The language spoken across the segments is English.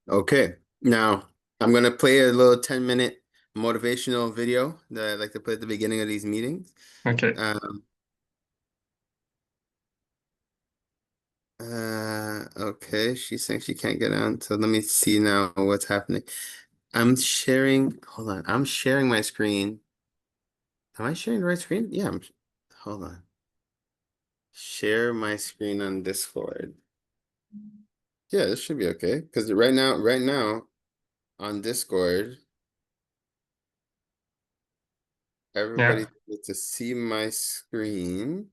Okay, now I'm gonna play a little 10-minute motivational video that I like to play at the beginning of these meetings. Okay. Um, okay, she's saying she can't get on, so let me see now what's happening. Hold on, I'm sharing my screen. Am I sharing the right screen? Yeah, hold on. Share my screen on Discord. Yeah, this should be okay. Because right now on Discord, Yeah. everybody gets to see my screen.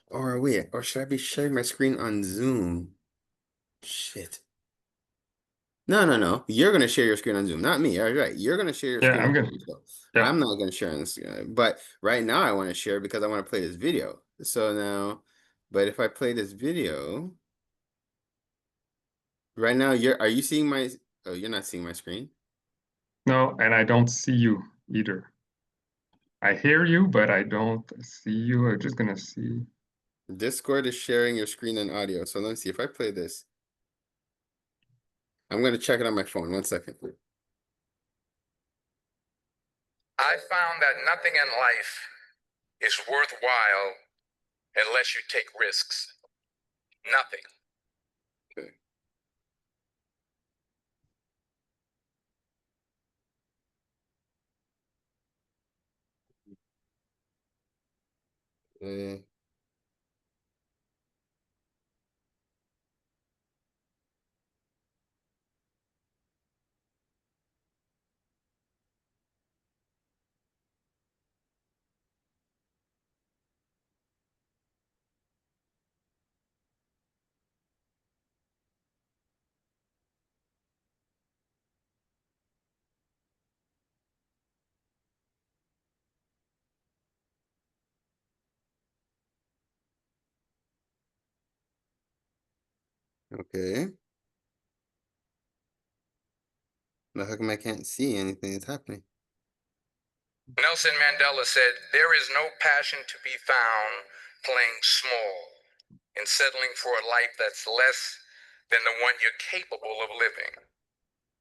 Or wait, or should I be sharing my screen on Zoom? Shit. No, no, no. You're gonna share your screen on Zoom, not me. All right, you're gonna share your Yeah, screen I'm on good. Zoom. So Yeah. I'm not gonna share on this. But right now I want to share because I want to play this video. So now, but if I play this video, right now are you seeing my, oh, you're not seeing my screen? No, and I don't see you either. I hear you, but I don't see you. I'm just gonna see. Discord is sharing your screen and audio. So let me see if I play this. I'm gonna check it on my phone. 1 second. I found that nothing in life is worthwhile unless you take risks. Nothing. Okay. Uh, okay. Now how come I can't see anything that's happening? Nelson Mandela said, "There is no passion to be found playing small and settling for a life that's less than the one you're capable of living."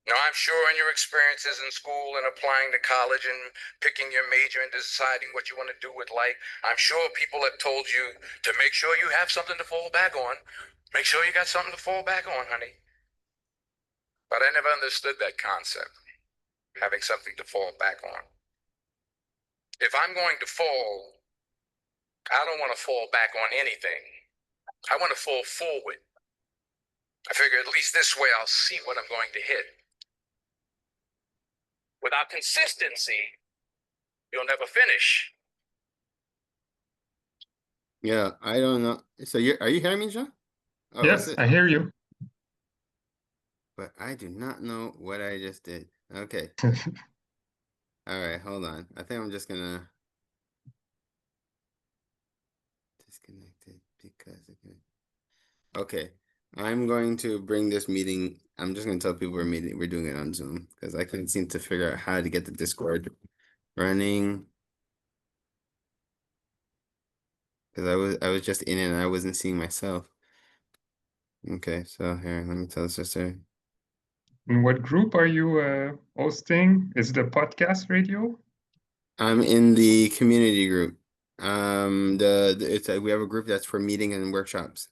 Now, I'm sure in your experiences in school and applying to college and picking your major and deciding what you want to do with life, I'm sure people have told you to make sure you have something to fall back on. Make sure you got something to fall back on, honey. But I never understood that concept, having something to fall back on. If I'm going to fall, I don't want to fall back on anything. I want to fall forward. I figure at least this way I'll see what I'm going to hit. Without consistency, you'll never finish. Yeah, I don't know. So are you hearing me, John? Oh, what's Yes, it? I hear you. But I do not know what I just did. Okay. All right, hold on. I think I'm just gonna disconnect it because okay. Okay. I'm going to bring this meeting. I'm just gonna tell people we're doing it on Zoom because I couldn't seem to figure out how to get the Discord running. Because I was just in it and I wasn't seeing myself. Okay, so here, let me tell the sister. In what group are you hosting? Is it a podcast radio? I'm in the community group. We have a group that's for meeting and workshops.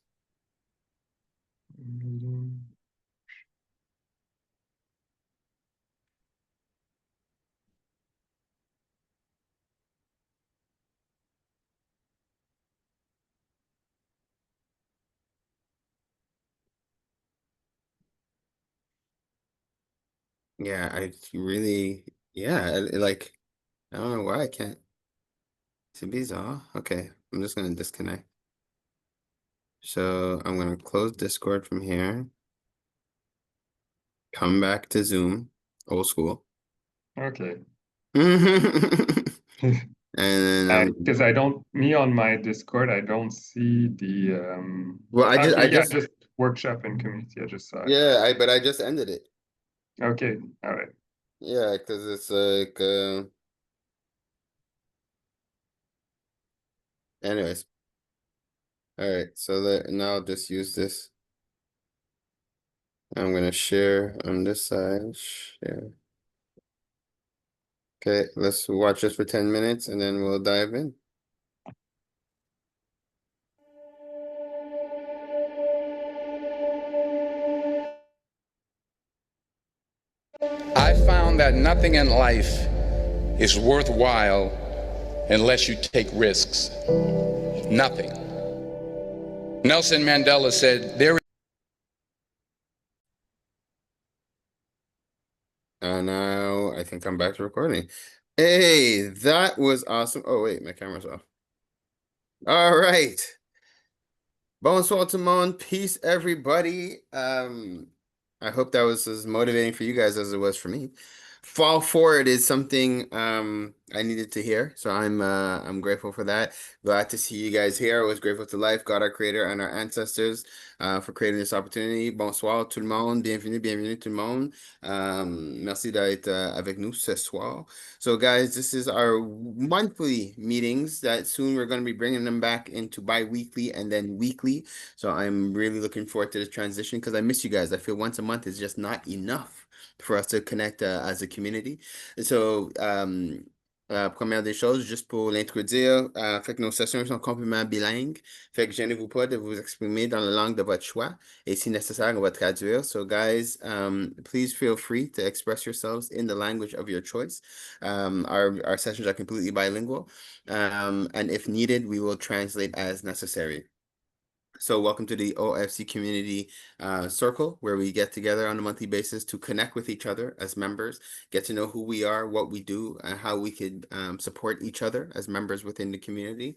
Yeah, I really, yeah, like, I don't know why I can't. It's bizarre. Okay, I'm just gonna disconnect. So I'm gonna close Discord from here, come back to Zoom, old school. Okay. And then I'm Because I don't, me on my Discord, I don't see the well, I okay, yeah, just just workshop and community. I just saw it. yeah, but I just ended it. Okay, all right. Yeah, because it's like anyways. All right, so now I'll just use this. I'm gonna share on this side. Share. Okay, let's watch this for 10 minutes and then we'll dive in. I found that nothing in life is worthwhile unless you take risks. Nothing. Nelson Mandela said, now I think I'm back to recording. Hey, that was awesome. Oh, wait, my camera's off. All right. Bonsoir tout le monde. Peace, everybody. I hope that was as motivating for you guys as it was for me. Fall forward is something I needed to hear, so I'm grateful for that. Glad to see you guys here. I was grateful to life, God, our creator, and our ancestors for creating this opportunity. Bonsoir tout le monde. Bienvenue, bienvenue tout le monde. Merci d'être avec nous ce soir. So guys, this is our monthly meetings that soon we're going to be bringing them back into bi-weekly and then weekly. So I'm really looking forward to the transition because I miss you guys. I feel once a month is just not enough for us to connect as a community. So, première des choses, juste pour l'introduire, fait que nos sessions sont complètement bilingues. Fait que gênez-vous pas de vous exprimer dans la langue de votre choix. Et si nécessaire, on va traduire. So guys, please feel free to express yourselves in the language of your choice. Our sessions are completely bilingual. And if needed, we will translate as necessary. So welcome to the OFC Community Circle, where we get together on a monthly basis to connect with each other as members, get to know who we are, what we do, and how we could support each other as members within the community.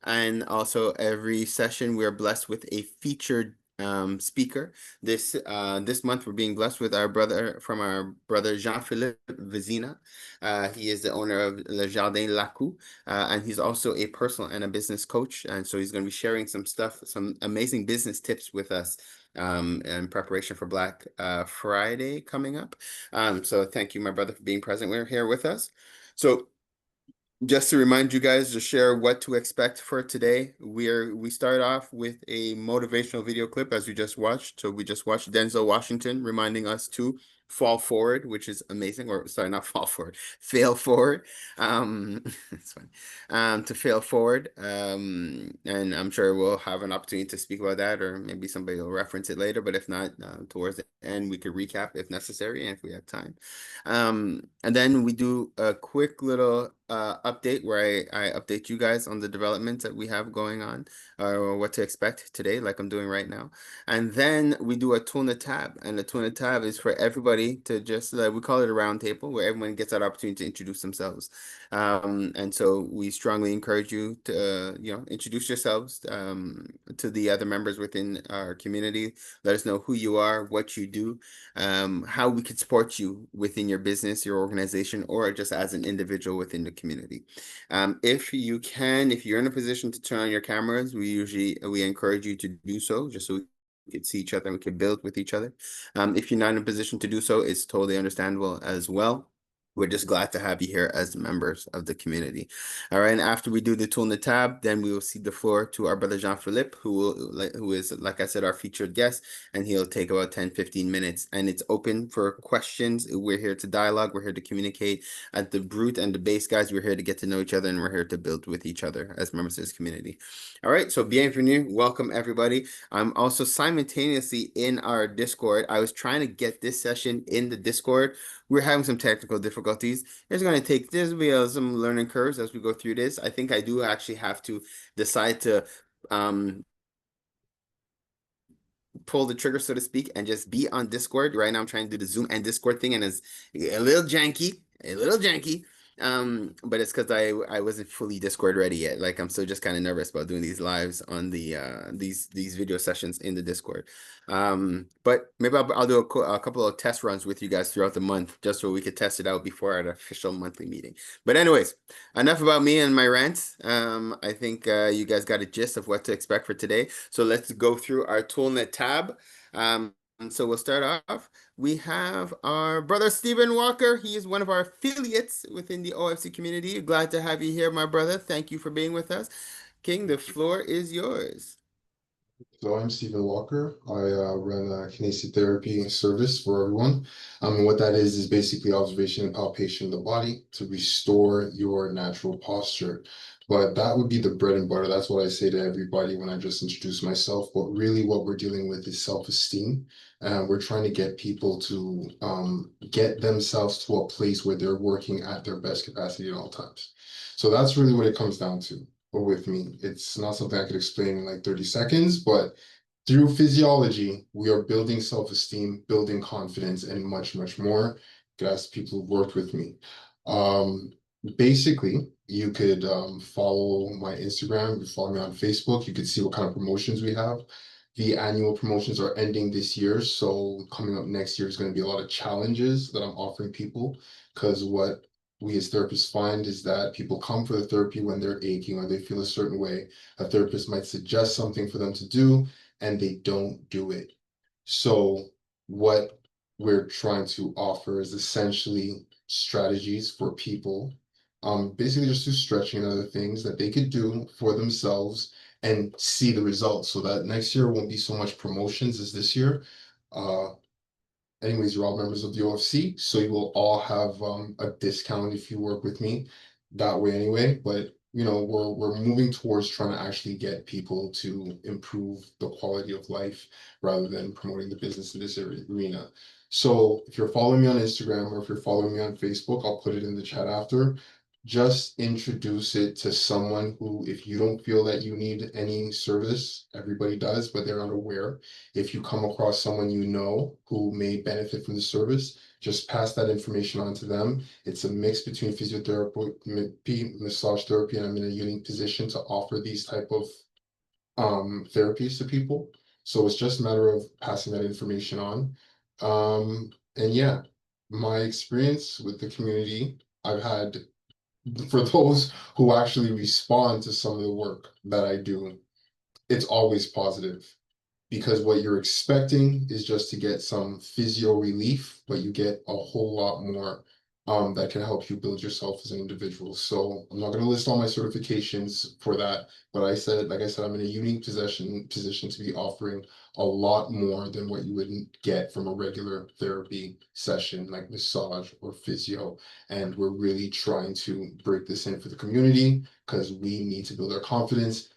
And also every session we're blessed with a featured speaker. This month we're being blessed with our brother Jean-Philippe Vizina. He is the owner of Le Jardin Lacou, and he's also a personal and a business coach. And so he's going to be sharing some stuff, some amazing business tips with us in preparation for Black Friday coming up. So thank you, my brother, for being present. We're here with us. So just to remind you guys to share what to expect for today, we start off with a motivational video clip as we just watched. So we just watched Denzel Washington reminding us to fall forward, which is amazing. Or sorry, not fall forward, fail forward. It's fine. To fail forward. And I'm sure we'll have an opportunity to speak about that, or maybe somebody will reference it later. But if not, towards the end, we could recap if necessary and if we have time. And then we do a quick little update where I update you guys on the developments that we have going on or what to expect today, like I'm doing right now. And then we do a tuna tab, and the tuna tab is for everybody to just we call it a round table where everyone gets that opportunity to introduce themselves. And so we strongly encourage you to introduce yourselves to the other members within our community. Let us know who you are, what you do, how we could support you within your business, your organization, or just as an individual within the community. If you can, if you're in a position to turn on your cameras, we encourage you to do so, just so we could see each other and we could build with each other. If you're not in a position to do so, it's totally understandable as well. We're just glad to have you here as members of the community. All right, and after we do the tool in the tab, then we will cede the floor to our brother Jean-Philippe, who is, like I said, our featured guest, and he'll take about 10-15 minutes. And it's open for questions. We're here to dialogue. We're here to communicate. At the root and the base, guys, we're here to get to know each other, and we're here to build with each other as members of this community. All right, so bienvenue. Welcome, everybody. I'm also simultaneously in our Discord. I was trying to get this session in the Discord. We're having some technical difficulties. There's going to take, there's be some learning curves as we go through this. I think I do actually have to decide to pull the trigger, so to speak, and just be on Discord. Right now I'm trying to do the Zoom and Discord thing, and it's a little janky. But it's because I wasn't fully Discord ready yet. Like I'm still just kind of nervous about doing these lives on the these video sessions in the Discord. But maybe I'll do a couple of test runs with you guys throughout the month, just so we could test it out before our official monthly meeting. But anyways, enough about me and my rants. I think you guys got a gist of what to expect for today. So let's go through our toolnet tab. So we'll start off. We have our brother Stephen Walker. He is one of our affiliates within the OFC community. Glad to have you here, my brother. Thank you for being with us. King, the floor is yours. So I'm Stephen Walker. I run a kinesiotherapy service for everyone. And what that is basically observation and palpation of the body to restore your natural posture. But that would be the bread and butter. That's what I say to everybody when I just introduce myself. But really, what we're dealing with is self-esteem. And we're trying to get people to get themselves to a place where they're working at their best capacity at all times. So that's really what it comes down to with me. It's not something I could explain in like 30 seconds, but through physiology, we are building self-esteem, building confidence, and much, much more. You could ask people who've worked with me. Um, Basically, you could follow my Instagram, you could follow me on Facebook, you could see what kind of promotions we have. The annual promotions are ending this year, so coming up next year is going to be a lot of challenges that I'm offering people because what we as therapists find is that people come for the therapy when they're aching or they feel a certain way. A therapist might suggest something for them to do and they don't do it. So, what we're trying to offer is essentially strategies for people, basically just through stretching and other things that they could do for themselves and see the results so that next year won't be so much promotions as this year. Uh, Anyways, you're all members of the OFC, so you will all have a discount if you work with me that way anyway. But we're moving towards trying to actually get people to improve the quality of life rather than promoting the business in this arena. So if you're following me on Instagram or if you're following me on Facebook, I'll put it in the chat after. Just introduce it to someone who, if you don't feel that you need any service, everybody does, but they're not aware. If you come across someone you know who may benefit from the service, just pass that information on to them. It's a mix between physiotherapy, massage therapy, and I'm in a unique position to offer these type of therapies to people. So it's just a matter of passing that information on. And yeah, my experience with the community, I've had for those who actually respond to some of the work that I do, it's always positive because what you're expecting is just to get some physio relief, but you get a whole lot more that can help you build yourself as an individual. So I'm not going to list all my certifications for that, but like I said, I'm in a unique position to be offering a lot more than what you would get from a regular therapy session like massage or physio. And we're really trying to break this in for the community because we need to build our confidence.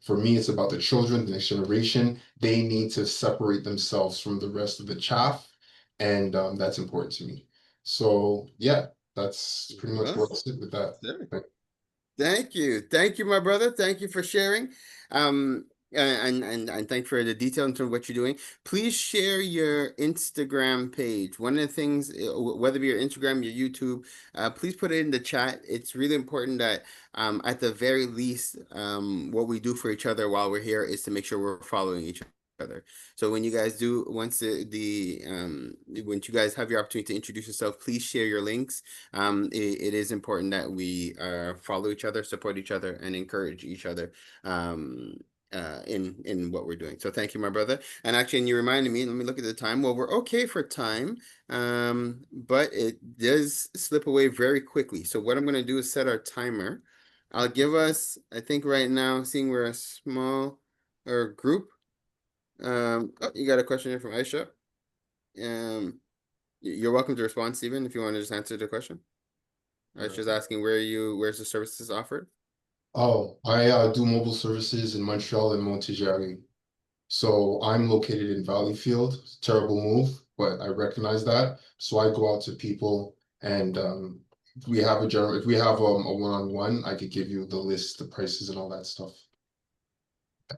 For me, it's about the children, the next generation. They need to separate themselves from the rest of the chaff, and that's important to me. So yeah, that's pretty much where Well, I'll sit with that. sure. Thank you. Thank you, my brother. Thank you for sharing. And thank you for the detail into what you're doing. Please share your Instagram page. One of the things, whether it be your Instagram, your YouTube, please put it in the chat. It's really important that at the very least, what we do for each other while we're here is to make sure we're following each other. So when you guys do, once you guys have your opportunity to introduce yourself, please share your links. It is important that we follow each other, support each other, and encourage each other in what we're doing. So thank you, my brother. And actually, and you reminded me. Let me look at the time. Well, we're okay for time, but it does slip away very quickly. So what I'm going to do is set our timer. I'll give us. I think right now, seeing we're a small or group. Oh, you got a question here from Aisha. You're welcome to respond, Stephen, if you want to just answer the question. I was just asking where's the services offered? Oh, I do mobile services in Montreal and Montérégie. So I'm located in Valleyfield. Terrible move, but I recognize that. So I go out to people and if we have a one-on-one, I could give you the list, the prices and all that stuff.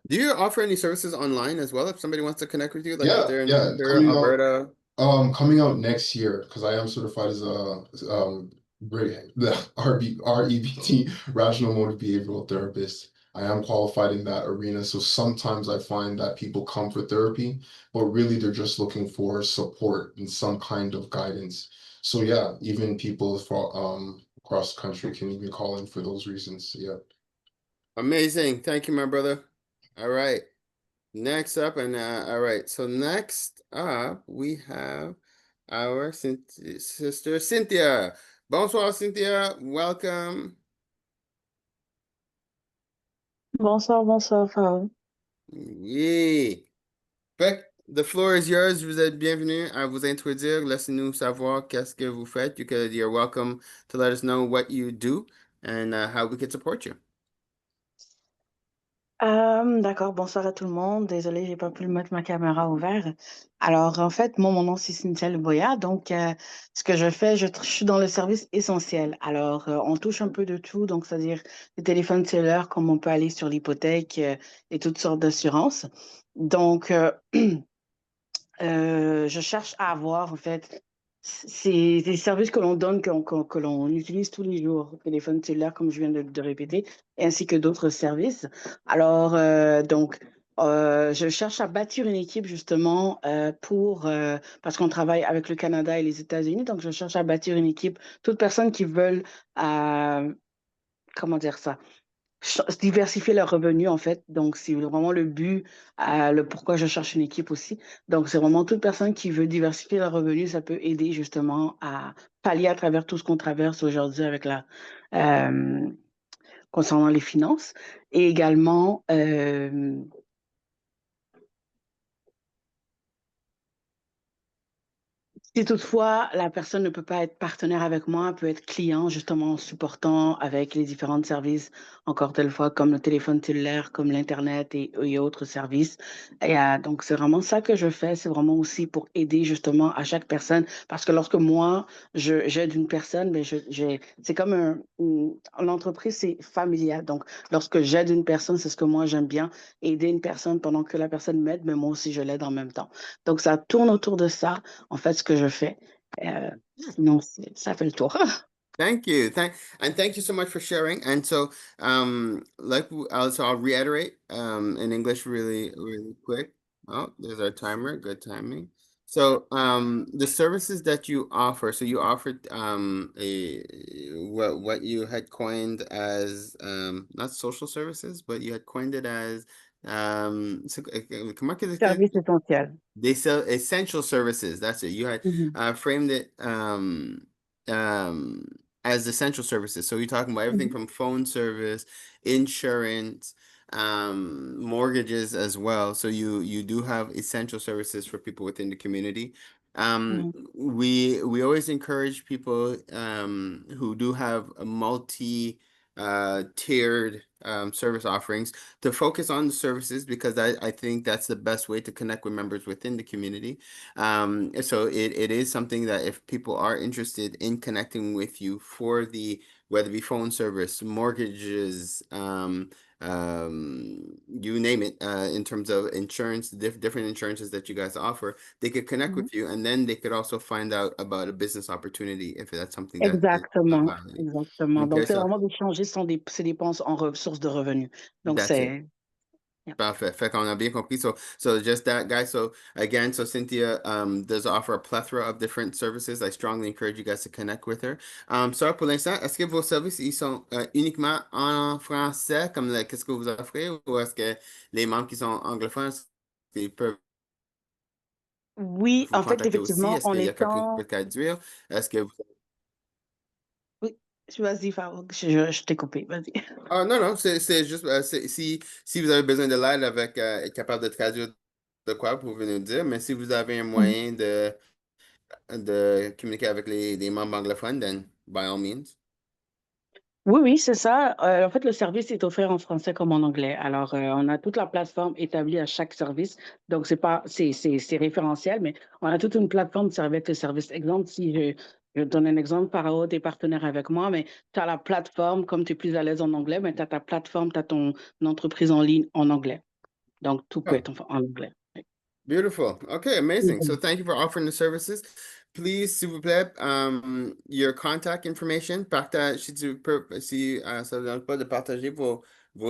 Do you offer any services online as well if somebody wants to connect with you, like if Yeah, they're in yeah, Vancouver, Alberta? coming out next year because I am certified as a the REBT, Rational Motor Behavioral Therapist. I am qualified in that arena. So sometimes I find that people come for therapy, but really they're just looking for support and some kind of guidance. So yeah, even people across the country can even call in for those reasons. Yeah. Amazing. Thank you, my brother. All right. Next up, and all right. So next up, we have our sister Cynthia. Bonsoir, Cynthia. Welcome. Bonsoir, bonsoir, Farah. Yeah. Fait que, the floor is yours. Vous êtes bienvenue à vous introduire. Laissez-nous savoir qu'est-ce que vous faites. You're welcome to let us know what you do and how we can support you. D'accord, bonsoir à tout le monde. Désolée, j'ai pas pu mettre ma caméra ouverte. Alors, en fait, moi, mon nom, c'est Cynthia Leboya. Donc, ce que je fais, je suis dans le service essentiel. Alors, on touche un peu de tout. Donc, c'est-à-dire les téléphones cellulaires, comme on peut aller sur l'hypothèque et toutes sortes d'assurances. Donc, je cherche à avoir, en fait, c'est des services que l'on donne, que l'on utilise tous les jours, téléphone cellulaire, comme je viens de répéter, ainsi que d'autres services. Alors, je cherche à bâtir une équipe justement parce qu'on travaille avec le Canada et les États-Unis, donc je cherche à bâtir une équipe, toutes personnes qui veulent, comment dire ça, diversifier leurs revenus, en fait. Donc, c'est vraiment le but, le pourquoi je cherche une équipe aussi. Donc, c'est vraiment toute personne qui veut diversifier leurs revenus, ça peut aider justement à pallier à travers tout ce qu'on traverse aujourd'hui avec euh, concernant les finances. Et également, si toutefois la personne ne peut pas être partenaire avec moi, peut être client justement en supportant avec les différents services, encore telle fois comme le téléphone cellulaire, comme l'Internet et autres services. Et donc c'est vraiment ça que je fais, c'est vraiment aussi pour aider justement à chaque personne, parce que lorsque moi j'aide une personne, ben c'est comme l'entreprise c'est familial. Donc lorsque j'aide une personne, c'est ce que moi j'aime bien, aider une personne pendant que la personne m'aide, mais moi aussi je l'aide en même temps. Donc ça tourne autour de ça en fait, ce que je fais. Euh, Sinon, ça fait le tour. Thank you. Thank you so much for sharing. And so, I'll reiterate in English really quick. Oh, there's our timer. Good timing. So, the services that you offer. So you offered a what you had coined as not social services, but you had coined it as comment que Service essentiel. they sell essential services. That's it. You had Mhm, framed it um, as essential services. So you're talking about everything mhm, from phone service, insurance, mortgages as well. So you do have essential services for people within the community. mhm, We always encourage people who do have a multi tiered service offerings to focus on the services because I think that's the best way to connect with members within the community. So it is something that if people are interested in connecting with you for whether it be phone service, mortgages, you name it, in terms of insurance, different insurances that you guys offer, they could connect mhm. with you and then they could also find out about a business opportunity if that's something that is of Exactement, value. exactement. Donc, Okay, c'est so vraiment d'échanger ses dépenses en ressources de revenus. Donc, that's it. yeah. Parfait. Fait qu'on a bien compris. So just that, guys. So again, so Cynthia does offer a plethora of different services. I strongly encourage you guys to connect with her. So pour l'instant, est-ce que vos services ils sont uniquement en français, comme qu'est-ce que vous offrez, ou est-ce que les membres qui sont anglophones, ils peuvent Oui, vous en fait, contacter aussi? effectivement, Est-ce en qu'il y a quelque chose qui étant... peut traduire? Est-ce que Oui, vas-y, Farouk, je t'ai coupé, vas-y. Ah non, non, c'est juste si vous avez besoin de l'aide avec être capable de traduire de quoi, vous pouvez nous dire. Mais si vous avez un moyen de communiquer avec les membres anglophones, then by all means. Oui, oui, c'est ça. En fait, le service est offert en français comme en anglais. Alors, on a toute la plateforme établie à chaque service. Donc, c'est référentiel, mais on a toute une plateforme avec le service. Exemple, si je donne un exemple, Parao, t'es partenaire avec moi, mais tu as la plateforme, comme tu es plus à l'aise en anglais, mais tu as ta plateforme, tu as ton entreprise en ligne en anglais. Donc, tout peut Oh, être en anglais. beautiful. Okay, amazing. So Mhm. thank you for offering the services. Please, s'il vous plaît, your contact information, si ça vous dérange pas de partager vos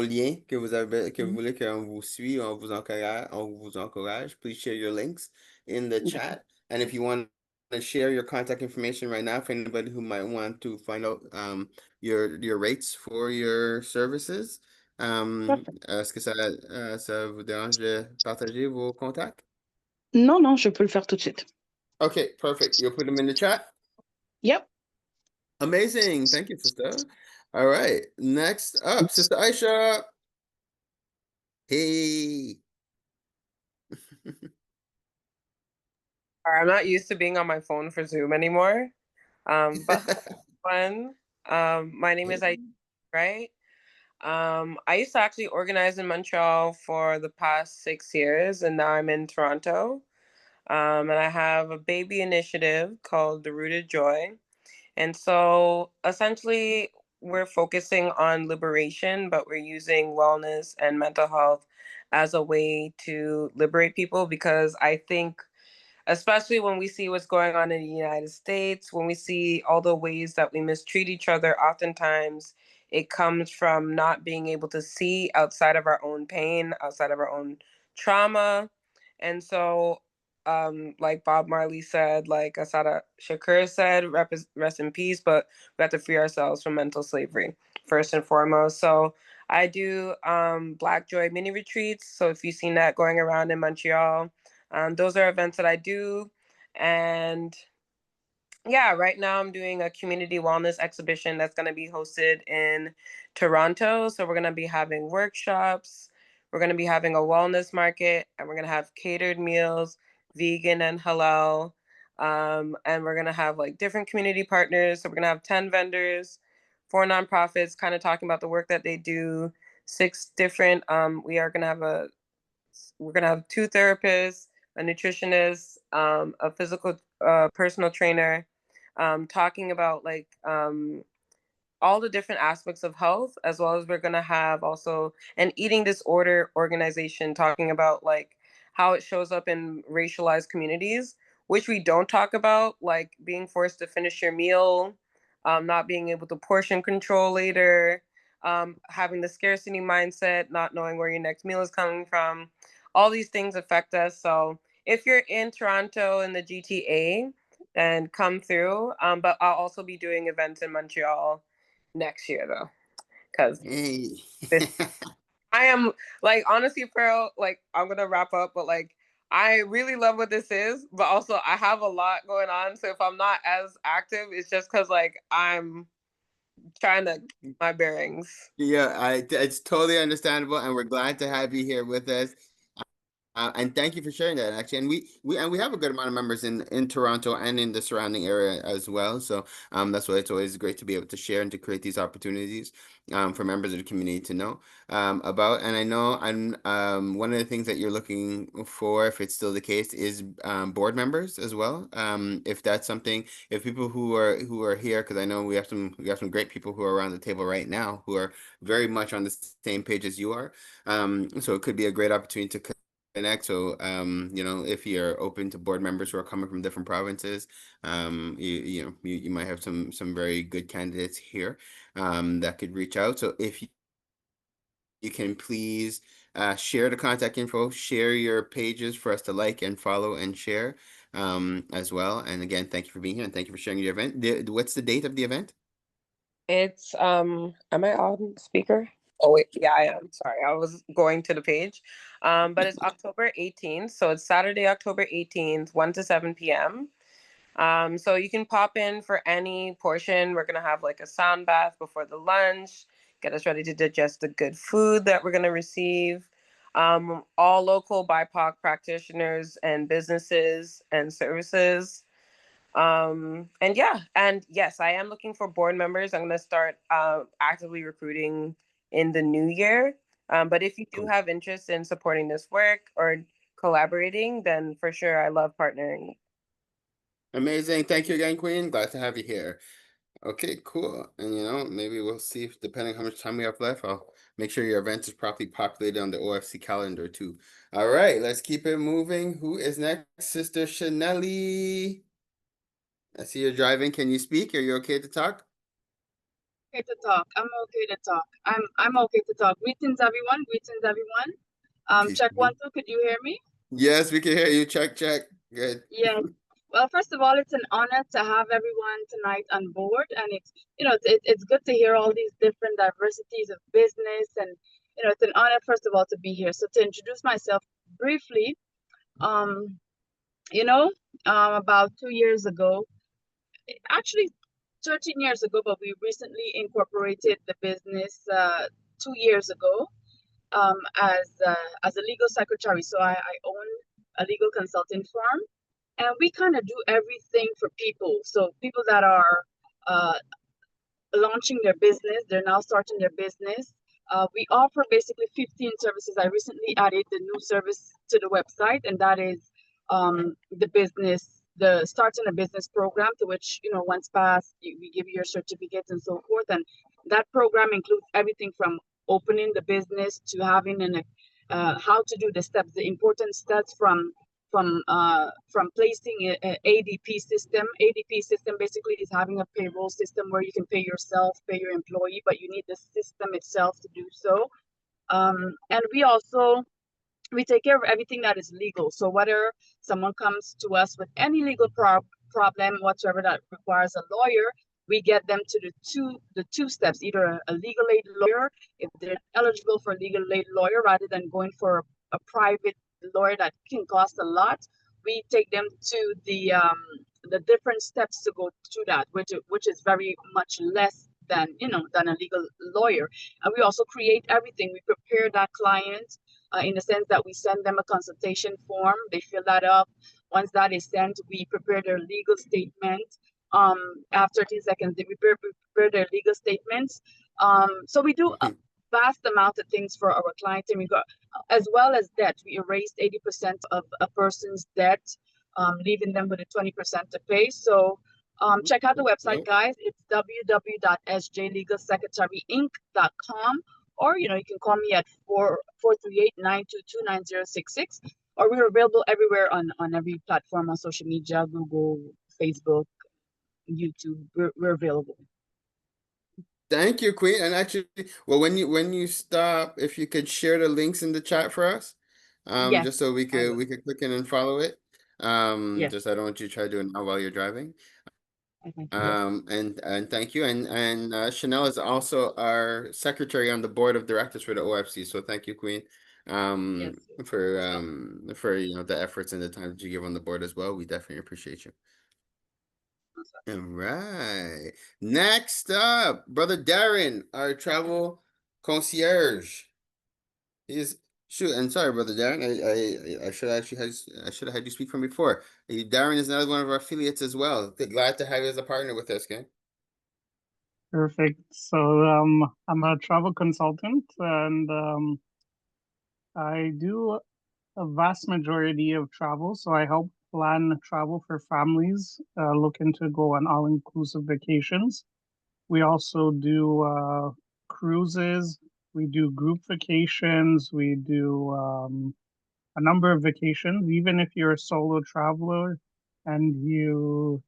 liens que que vous Mhm. voulez qu'on vous suive, on vous encourage. Please share your links in the D'accord. chat. And if you want to share your contact information right now for anybody who might want to find out your rates for your services, Parfait. est-ce que ça vous dérange de partager vos contacts? Non, non, je peux le faire tout de suite. Okay, perfect. You'll put them in the chat. Yep. Amazing. Thank you, sister. All right. Next up, Sister Aisha. Hey. I'm not used to being on my phone for Zoom anymore. But fun. My name is I, right? I used to actually organize in Montreal for the past 6 years, and now I'm in Toronto. And I have a baby initiative called The Rooted Joy. And so essentially, we're focusing on liberation, but we're using wellness and mental health as a way to liberate people because I think especially when we see what's going on in the United States, when we see all the ways that we mistreat each other, oftentimes it comes from not being able to see outside of our own pain, outside of our own trauma. And so, like Bob Marley said, like Asada Shakur said, rest in peace, but we have to free ourselves from mental slavery, first and foremost. So I do Black Joy mini retreats. So if you've seen that going around in Montreal, those are events that I do. And yeah, right now I'm doing a community wellness exhibition that's going to be hosted in Toronto. So we're going to be having workshops, we're going to be having a wellness market, and we're going to have catered meals, vegan and halal. And we're going to have like different community partners. So we're going to have 10 vendors, 4 nonprofits kind of talking about the work that they do, 6 different, we're gonna have 2 therapists, a nutritionist, a physical personal trainer, talking about like all the different aspects of health, as well as we're going to have also an eating disorder organization talking about like how it shows up in racialized communities, which we don't talk about, like being forced to finish your meal, not being able to portion control later, having the scarcity mindset, not knowing where your next meal is coming from. All these things affect us. So if you're in Toronto in the GTA, then come through. But I'll also be doing events in Montreal next year though, because Hey. I am like honestly, Pearl, like I'm gonna wrap up, but like I really love what this is, but also I have a lot going on. So if I'm not as active, it's just because like I'm trying to get my bearings. Yeah, it's totally understandable, and we're glad to have you here with us. And thank you for sharing that, actually. And we have a good amount of members in Toronto and in the surrounding area as well. So that's why it's always great to be able to share and to create these opportunities for members of the community to know about. And I know one of the things that you're looking for, if it's still the case, is board members as well. If that's something, if people who are here, because I know we have some great people who are around the table right now who are very much on the same page as you are. So it could be a great opportunity to connect. So, if you're open to board members who are coming from different provinces, you might have some very good candidates here that could reach out. So if you can please share the contact info, share your pages for us to like and follow and share as well. And again, thank you for being here and thank you for sharing your event. What's the date of the event? It's am I on speaker? Oh wait, yeah, I am. Sorry, I was going to the page. But it's October 18th, so it's Saturday, October 18th, 1 to 7 p.m. So you can pop in for any portion. We're gonna have like a sound bath before the lunch, get us ready to digest the good food that we're gonna receive. All local BIPOC practitioners and businesses and services. And yeah, and yes, I am looking for board members. I'm gonna start actively recruiting in the new year. But if you do Cool. have interest in supporting this work or collaborating, then for sure I love partnering. Amazing. Thank you again, Queen. Glad to have you here. Okay, cool. And maybe we'll see if depending how much time we have left, I'll make sure your event is properly populated on the OFC calendar too. All right, let's keep it moving. Who is next? Sister Chanelli. I see you're driving. Can you speak? Are you okay to talk? Okay to talk. I'm okay to talk. I'm okay to talk. Greetings everyone. Greetings everyone. Peace. Check 1 2. Could you hear me? Yes, we can hear you. Check, check. Good. Yes. Well, first of all, it's an honor to have everyone tonight on board, and it's good to hear all these different diversities of business, and it's an honor first of all to be here. So to introduce myself briefly, um, about 2 years ago, actually 13 years ago, but we recently incorporated the business 2 years ago as a legal secretary. So I own a legal consulting firm, and we kind of do everything for people. So people that are launching their business, they're now starting their business. We offer basically 15 services. I recently added the new service to the website, and that is the starting a business program, to which, once passed, we give you your certificates and so forth. And that program includes everything from opening the business to having how to do the steps, the important steps from placing a ADP system. ADP system basically is having a payroll system where you can pay yourself, pay your employee, but you need the system itself to do so. And we take care of everything that is legal. So whether someone comes to us with any legal problem whatsoever that requires a lawyer, we get them to the two steps, either a legal aid lawyer, if they're eligible for a legal aid lawyer, rather than going for a private lawyer that can cost a lot. We take them to the different steps to go through that, which is very much less than a legal lawyer. And we also create everything. We prepare that client in the sense that we send them a consultation form. They fill that up. Once that is sent, we prepare their legal statement. After 30 seconds, they prepare their legal statements. So we do a vast amount of things for our clients, and we got, as well as debt. We erased 80% of a person's debt, leaving them with a 20% to pay. So check out the website, guys. It's www.sjlegalsecretaryinc.com, or you can call me at 438-922-9066, or we're available everywhere on every platform on social media, Google, Facebook, YouTube. We're available. Thank you, Queen. And actually, well, when you stop, if you could share the links in the chat for us, Yes, just so we could click in and follow it. Yes. Just I don't want you to try to do it now while you're driving. Okay. And thank you. And Chanel is also our secretary on the board of directors for the OFC. So thank you, Queen, Yes. for the efforts and the time that you give on the board as well. We definitely appreciate you. All right. Next up, Brother Darren, our travel concierge. And sorry, Brother Darren. I should have had you speak from before. Darren is another one of our affiliates as well. Glad to have you as a partner with us, okay? Perfect. So I'm a travel consultant, and I do a vast majority of travel. So I help plan travel for families looking to go on all-inclusive vacations. We also do cruises. We do group vacations. We do a number of vacations. Even if you're a solo traveler and you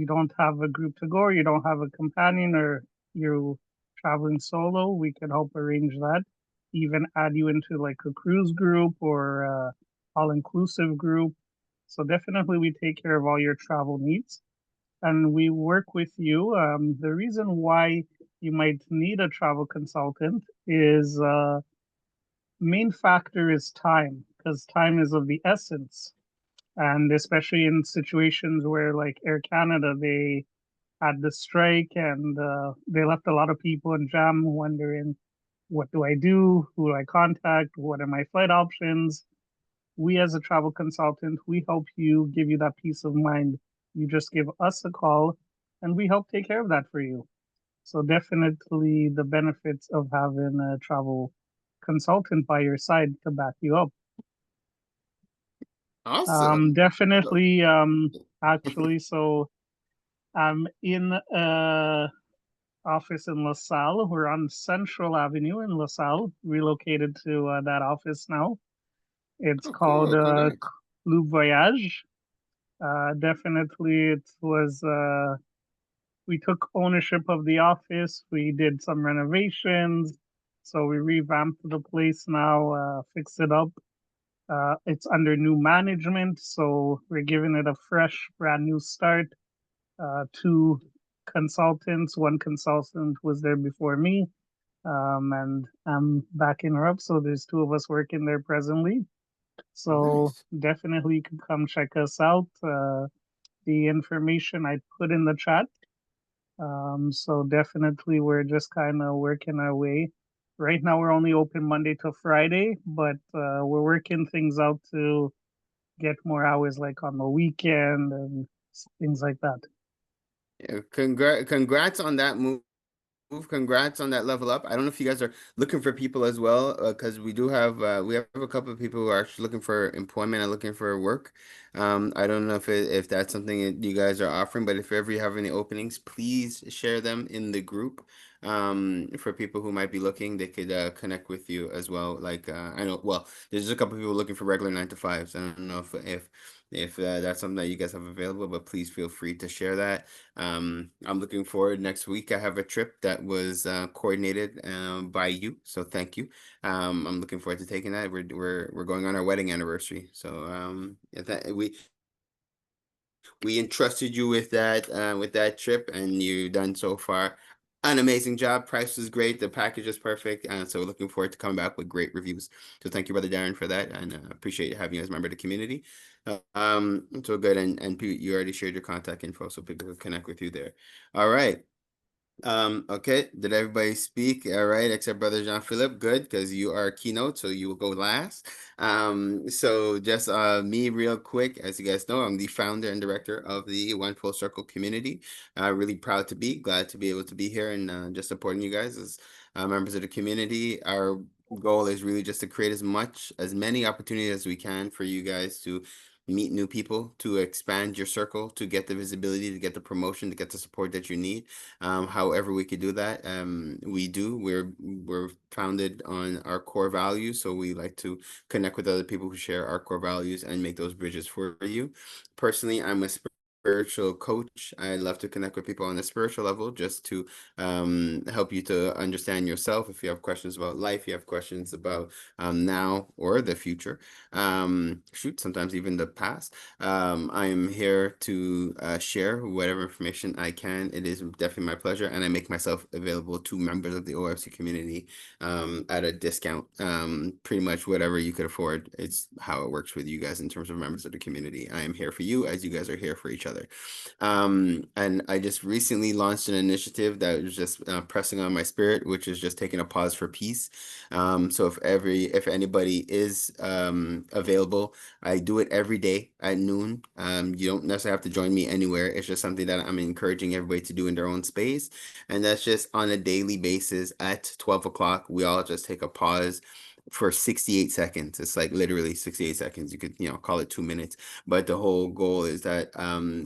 don't have a group to go, or you don't have a companion, or you're traveling solo, we can help arrange that. Even add you into like a cruise group or all-inclusive group. So definitely we take care of all your travel needs, and we work with you. The reason why you might need a travel consultant is main factor is time, because time is of the essence. And especially in situations where like Air Canada, they had the strike, and they left a lot of people in jam wondering, what do I do? Who do I contact? What are my flight options? We as a travel consultant, we help you, give you that peace of mind. You just give us a call and we help take care of that for you. So definitely the benefits of having a travel consultant by your side to back you up. Awesome. Definitely, actually, so I'm in office in LaSalle. We're on Central Avenue in LaSalle, relocated to that office now. It's called Cool. Club Voyage. Definitely, it was, we took ownership of the office. We did some renovations. So we revamped the place now, fixed it up. It's under new management, so we're giving it a fresh, brand new start. Two consultants, one consultant was there before me, and I'm backing her up. So there's two of us working there presently. So Nice. definitely you can come check us out. The information I put in the chat. So definitely we're just kind of working our way. Right now we're only open Monday to Friday, but we're working things out to get more hours like on the weekend and things like that. Yeah, congrats on that move. Congrats on that level up. I don't know if you guys are looking for people as well, because we have a couple of people who are actually looking for employment and looking for work. I don't know if that's something that you guys are offering, but if ever you have any openings, please share them in the group. For people who might be looking, they could connect with you as well. Like I know, well, there's a couple of people looking for regular 9 to 5s. I don't know if that's something that you guys have available, but please feel free to share that. I'm looking forward next week. I have a trip that was coordinated by you, so thank you. I'm looking forward to taking that. We're going on our wedding anniversary, so we entrusted you with that trip, and you've done so far an amazing job. Price was great. The package is perfect. So looking forward to coming back with great reviews. So thank you, Brother Darren, for that, and appreciate having you as a member of the community. So good, and you already shared your contact info, so people can connect with you there. All right. Okay, did everybody speak? All right, except Brother Jean-Philippe. Good, because you are keynote, so you will go last. So just me real quick, as you guys know, I'm the founder and director of the One Full Circle community. Really proud to be, glad to be able to be here and just supporting you guys as members of the community. Our goal is really just to create as many opportunities as we can for you guys to meet new people, to expand your circle, to get the visibility, to get the promotion, to get the support that you need. However we could do that, we do. We're founded on our core values, so we like to connect with other people who share our core values and make those bridges for you. Personally, I'm a spiritual coach. I love to connect with people on a spiritual level just to help you to understand yourself. If you have questions about life, you have questions about now or the future, sometimes even the past. I am here to share whatever information I can. It is definitely my pleasure, and I make myself available to members of the OFC community at a discount. Pretty much whatever you could afford. It's how it works with you guys in terms of members of the community. I am here for you as you guys are here for each other. And I just recently launched an initiative that was just pressing on my spirit, which is just taking a pause for peace. So if anybody is available, I do it every day at noon. You don't necessarily have to join me anywhere. It's just something that I'm encouraging everybody to do in their own space. And that's just on a daily basis at 12 o'clock. We all just take a pause for 68 seconds. It's like literally 68 seconds. You could, call it 2 minutes. But the whole goal is that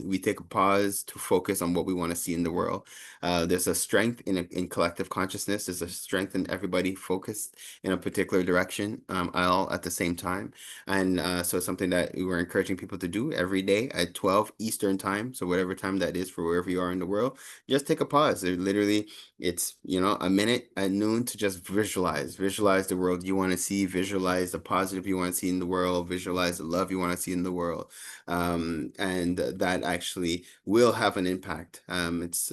we take a pause to focus on what we want to see in the world. There's a strength in collective consciousness. There's a strength in everybody focused in a particular direction, all at the same time. And so it's something that we're encouraging people to do every day at 12 Eastern time. So whatever time that is for wherever you are in the world, just take a pause. It's a minute at noon to just visualize the world you want to see, visualize the positive you want to see in the world, visualize the love you want to see in the world. And that actually will have an impact. It's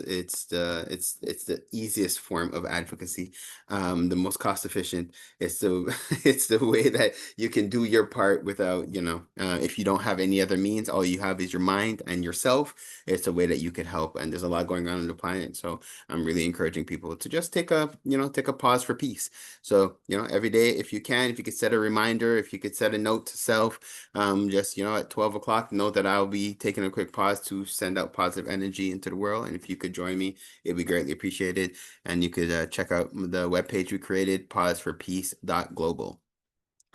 the easiest form of advocacy, the most cost efficient. It's the it's the way that you can do your part without, if you don't have any other means, all you have is your mind and yourself. It's a way that you could help, and there's a lot going on in the planet. So I'm really encouraging people to just take a pause for peace. So, every day, if you could set a reminder, if you could set a note to self, just, at 12 o'clock, know that I'll be taking a quick pause to send out positive energy into the world. And if you could join me, it'd be greatly appreciated. And you could check out the webpage we created, pauseforpeace.global.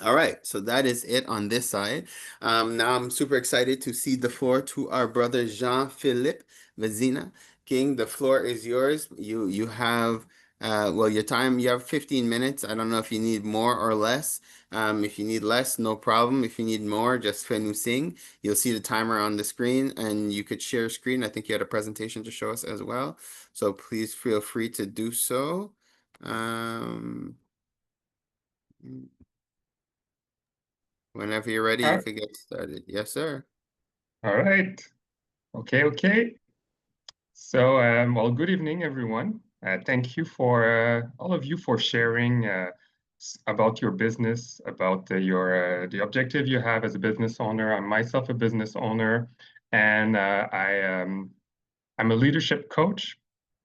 All right, so that is it on this side. Now I'm super excited to cede the floor to our brother Jean-Philippe Vezina. King, the floor is yours. You have your time. You have 15 minutes. I don't know if you need more or less. If you need less, no problem. If you need more, just fais nous signe. You'll see the timer on the screen, and you could share screen. I think you had a presentation to show us as well. So please feel free to do so. Whenever you're ready, you can get started. Yes, sir. All right. Okay. So, well, good evening, everyone. Thank you for all of you for sharing about your business, about the objective you have as a business owner. I'm myself a business owner, and I'm a leadership coach,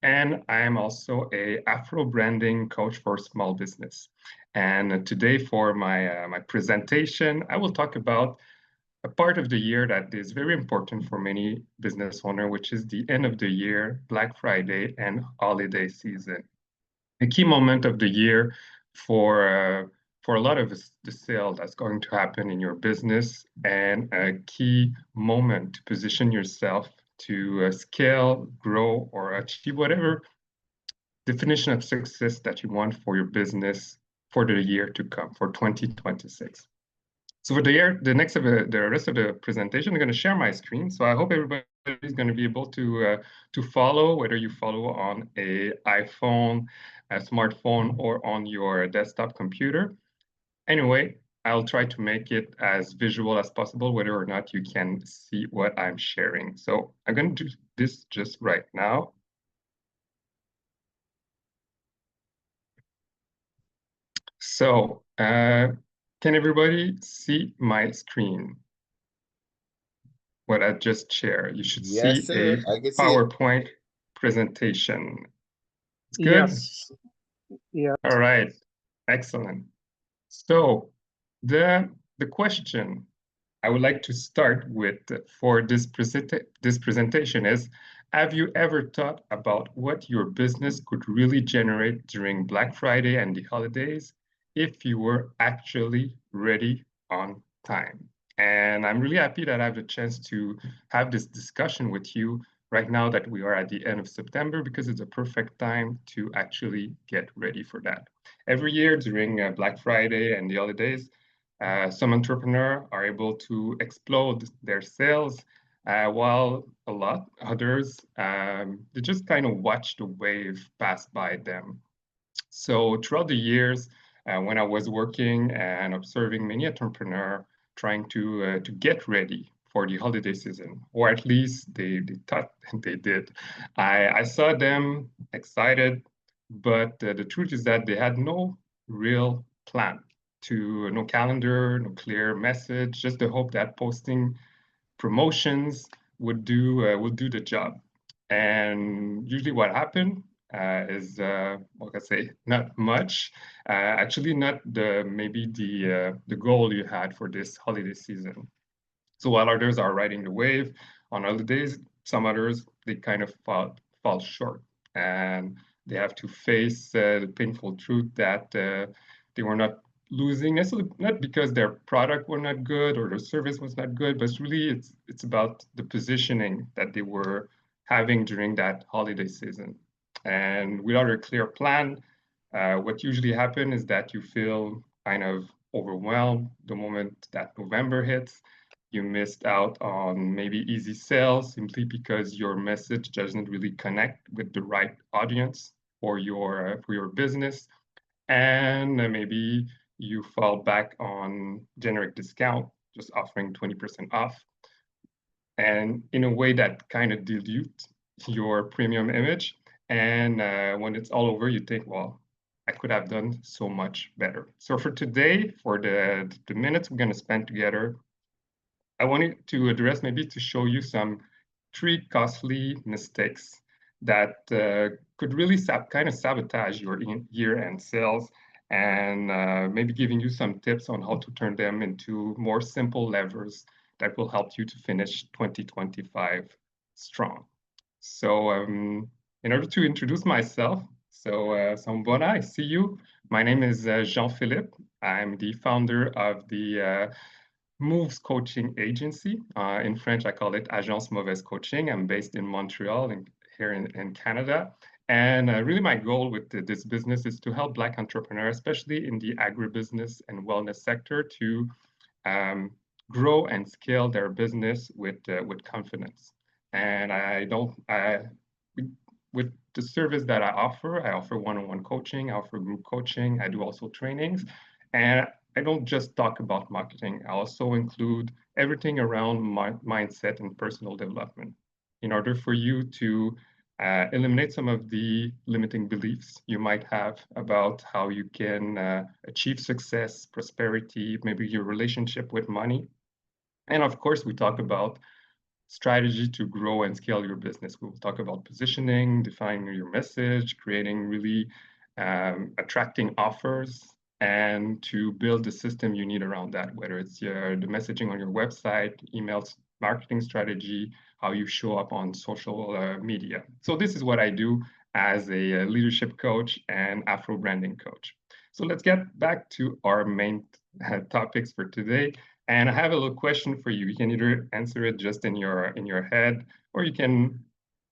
and I am also a Afro branding coach for small business. And today, for my presentation, I will talk about a part of the year that is very important for many business owners, which is the end of the year, Black Friday and holiday season. A key moment of the year for a lot of the sale that's going to happen in your business, and a key moment to position yourself to scale, grow, or achieve whatever definition of success that you want for your business for the year to come, for 2026. So for the rest of the presentation, I'm going to share my screen. So I hope everybody is going to be able to follow, whether you follow on a iPhone, a smartphone, or on your desktop computer. Anyway, I'll try to make it as visual as possible, whether or not you can see what I'm sharing. So I'm going to do this just right now. So can everybody see my screen? What I just shared. You should Yes, see sir. a I can see it. PowerPoint presentation. It's good? Yes. Yeah. All right. Excellent. So the question I would like to start with for this presentation is, have you ever thought about what your business could really generate during Black Friday and the holidays if you were actually ready on time? And I'm really happy that I have the chance to have this discussion with you right now that we are at the end of September, because it's a perfect time to actually get ready for that. Every year during Black Friday and the holidays, some entrepreneurs are able to explode their sales, while a lot others, they just kind of watch the wave pass by them. So throughout the years, when I was working and observing many entrepreneurs trying to get ready for the holiday season, or at least they thought they did, I saw them excited, but the truth is that they had no real plan, no calendar, no clear message, just the hope that posting promotions would do the job. And usually what happened is, like I say, not much. Actually, not maybe the goal you had for this holiday season. So while others are riding the wave on holidays, some others, they kind of fall short, and they have to face the painful truth that they were not losing, necessarily not because their product were not good or their service was not good, but really it's about the positioning that they were having during that holiday season. And without a clear plan, what usually happens is that you feel kind of overwhelmed the moment that November hits. You missed out on maybe easy sales simply because your message doesn't really connect with the right audience for your business, and maybe you fall back on generic discount, just offering 20% off, and in a way that kind of dilutes your premium image. And when it's all over, you think, well, I could have done so much better. So for today, for the minutes we're going to spend together, I wanted to address, maybe to show you some 3 costly mistakes that could really kind of sabotage your year-end sales, and maybe giving you some tips on how to turn them into more simple levers that will help you to finish 2025 strong. So in order to introduce myself, so bonjour, I see you. My name is Jean-Philippe. I'm the founder of the Moves Coaching Agency. In French, I call it Agence Mauvaise Coaching. I'm based in Montreal, here in Canada. And really my goal with this business is to help Black entrepreneurs, especially in the agribusiness and wellness sector, to grow and scale their business with confidence. And with the service that I offer one-on-one coaching, I offer group coaching, I do also trainings. And I don't just talk about marketing. I also include everything around mindset and personal development in order for you to eliminate some of the limiting beliefs you might have about how you can achieve success, prosperity, maybe your relationship with money. And of course, we talk about strategy to grow and scale your business. We'll talk about positioning, defining your message, creating really attracting offers, and to build the system you need around that, whether it's the messaging on your website, emails, marketing strategy, how you show up on social media. So this is what I do as a leadership coach and Afro branding coach. So let's get back to our main topics for today. And I have a little question for you. You can either answer it just in your head, or you can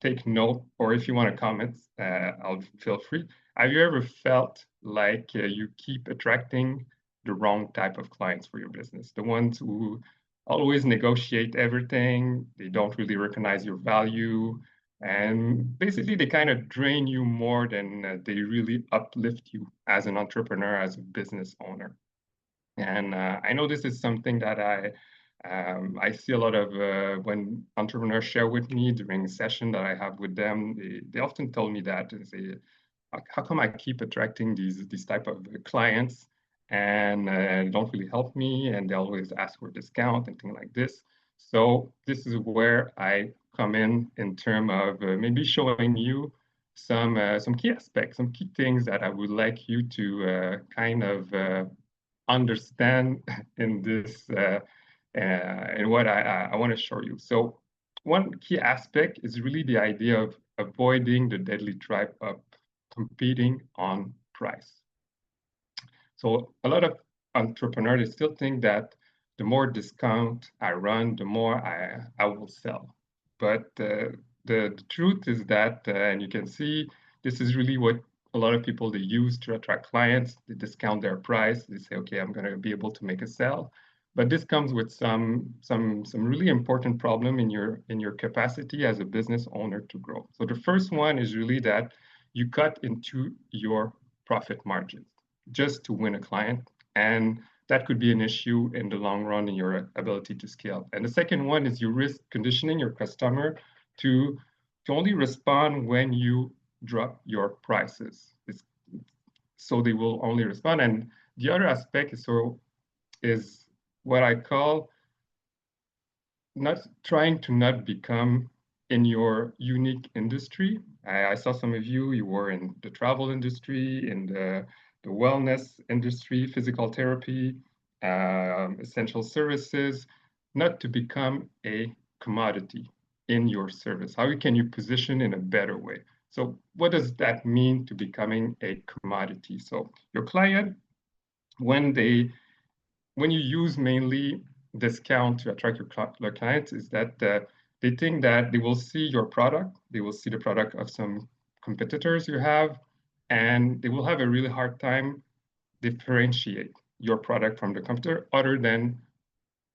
take note, or if you want to comment, I'll feel free. Have you ever felt like you keep attracting the wrong type of clients for your business? The ones who always negotiate everything, they don't really recognize your value, and basically they kind of drain you more than they really uplift you as an entrepreneur, as a business owner. And I know this is something that I see a lot of when entrepreneurs share with me during a session that I have with them. They often tell me that and say, how come I keep attracting these type of clients and don't really help me, and they always ask for a discount and things like this. So this is where I come in terms of maybe showing you some key aspects, some key things that I would like you to kind of understand in this in what I want to show you. So one key aspect is really the idea of avoiding the deadly trap of competing on price. So a lot of entrepreneurs still think that the more discount I run, the more I will sell. But the truth is that, and you can see, this is really what a lot of people, they use to attract clients. They discount their price. They say, okay, I'm going to be able to make a sale. But this comes with some really important problem in your capacity as a business owner to grow. So the first one is really that you cut into your profit margins just to win a client, and that could be an issue in the long run in your ability to scale. And the second one is you risk conditioning your customer to only respond when you drop your prices. So they will only respond. And the other aspect is what I call not trying to not become in your unique industry. I saw some of you were in the travel industry, in the wellness industry, physical therapy, essential services, not to become a commodity in your service. How can you position in a better way? So what does that mean to becoming a commodity? So your client, when you use mainly discount to attract your clients, is that they think that they will see your product, they will see the product of some competitors you have, and they will have a really hard time differentiate your product from the competitor other than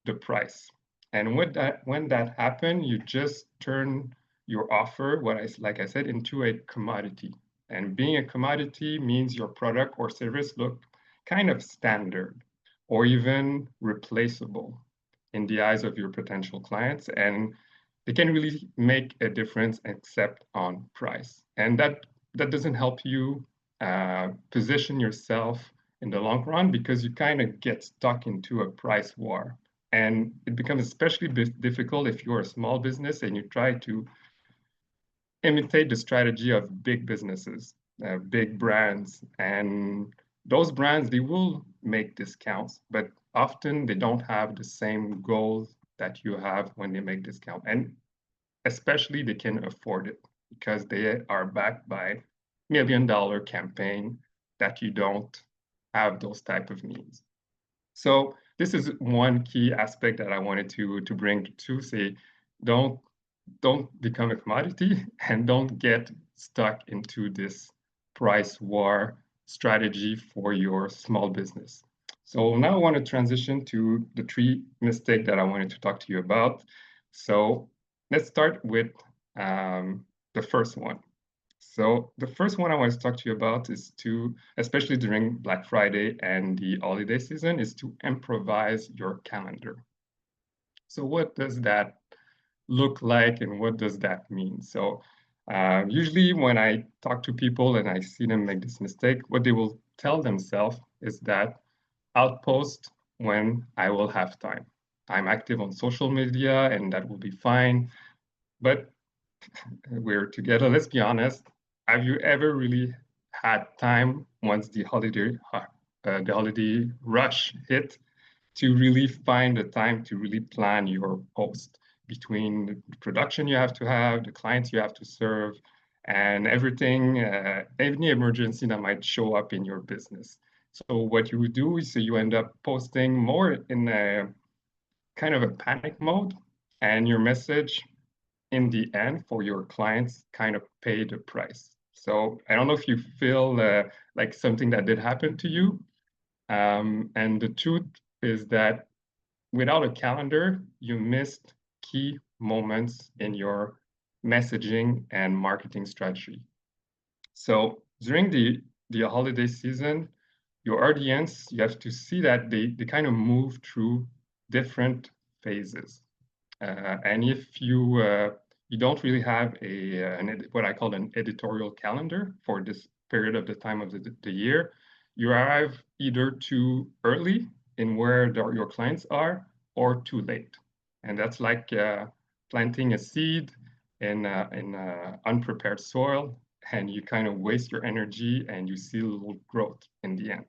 the price. And when that happens, you just turn your offer, like I said, into a commodity. And being a commodity means your product or service look kind of standard or even replaceable in the eyes of your potential clients. And they can really make a difference except on price. And that doesn't help you position yourself in the long run, because you kind of get stuck into a price war. And it becomes especially difficult if you're a small business and you try to imitate the strategy of big businesses, big brands. And those brands, they will make discounts, but often they don't have the same goals that you have when they make discount. And especially they can afford it because they are backed by $1 million campaign that you don't have those type of needs. So this is one key aspect that I wanted to bring to say, don't become a commodity and don't get stuck into this price war strategy for your small business. So now I want to transition to the 3 mistakes that I wanted to talk to you about. So let's start with the first one. So the first one I want to talk to you about is to, especially during Black Friday and the holiday season, is to improvise your calendar. So what does that look like and what does that mean? So usually when I talk to people and I see them make this mistake, what they will tell themselves is that I'll post when I will have time. I'm active on social media and that will be fine. But we're together, let's be honest, have you ever really had time once the holiday the holiday rush hit, to really find the time to really plan your post between the production you have to have, the clients you have to serve, and everything, any emergency that might show up in your business. So what you would do is you end up posting more in a kind of a panic mode, and your message in the end for your clients kind of pay the price. So I don't know if you feel like something that did happen to you. And the truth is that without a calendar, you missed key moments in your messaging and marketing strategy. So during the holiday season, your audience, you have to see that they kind of move through different phases. And if you don't really have what I call an editorial calendar for this period of the time of the year, you arrive either too early in where your clients are or too late. And that's like planting a seed in unprepared soil, and you kind of waste your energy and you see little growth in the end.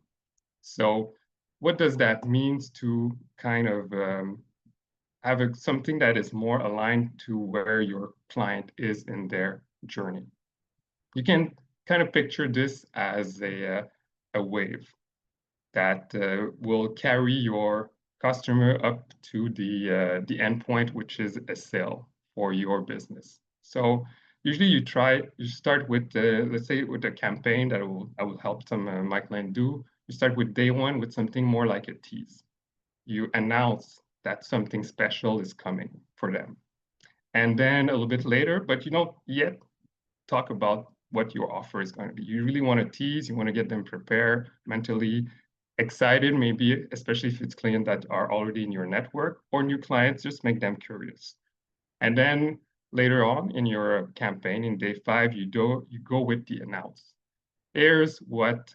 So what does that mean to kind of have something that is more aligned to where your client is in their journey? You can kind of picture this as a wave that will carry your customer up to the endpoint, which is a sale for your business. So usually you start with let's say with a campaign that I will help my client do. You start with day one with something more like a tease. You announce that something special is coming for them. And then a little bit later, but you don't yet talk about what your offer is going to be. You really want to tease, you want to get them prepared, mentally excited, maybe, especially if it's clients that are already in your network or new clients, just make them curious. And then later on in your campaign, in day 5, you go with the announce. Here's what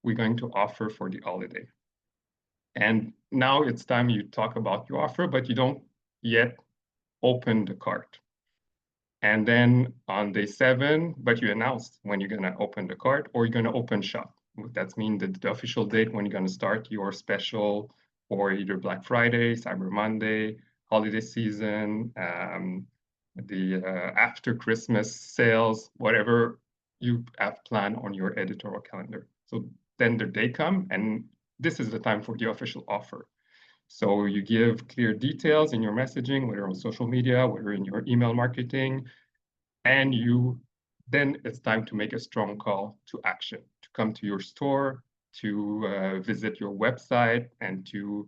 we're going to offer for the holiday. And now it's time you talk about your offer, but you don't yet open the cart. And then on day 7, but you announced when you're going to open the cart or you're going to open shop. That means the official date when you're going to start your special for either Black Friday, Cyber Monday, holiday season, the after Christmas sales, whatever you have planned on your editorial calendar. So then the day comes, and this is the time for the official offer. So you give clear details in your messaging, whether on social media, whether in your email marketing, and then it's time to make a strong call to action, to come to your store, to visit your website, and to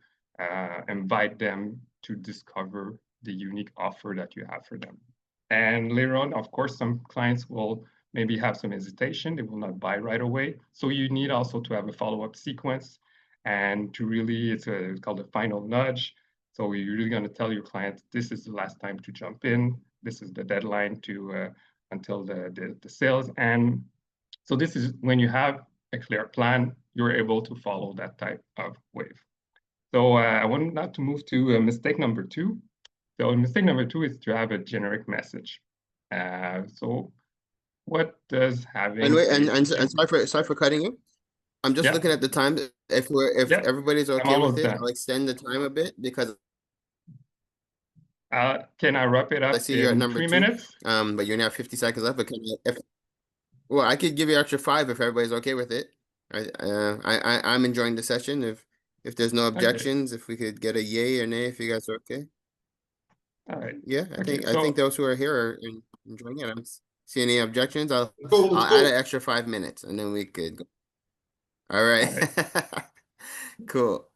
invite them to discover the unique offer that you have for them. And later on, of course, some clients will maybe have some hesitation. They will not buy right away. So you need also to have a follow-up sequence and to really, it's called a final nudge. So you're really going to tell your client, this is the last time to jump in. This is the deadline to until the sales. And so this is when you have a clear plan, you're able to follow that type of wave. So I want now to move to mistake number 2. So mistake number 2 is to have a generic message. So what does having? And sorry for cutting you. I'm just looking at the time. If everybody's okay with it, I'll extend the time a bit because can I wrap it up? I see you're at number 3 2, minutes. But you're now 50 seconds left. But well, I could give you extra 5 if everybody's okay with it. I'm enjoying the session. If there's no objections, if we could get a yay or nay, if you guys are okay. All right. Yeah, I think those who are here are enjoying it. I don't see any objections. I'll add an extra 5 minutes and then we could go. All right. Cool.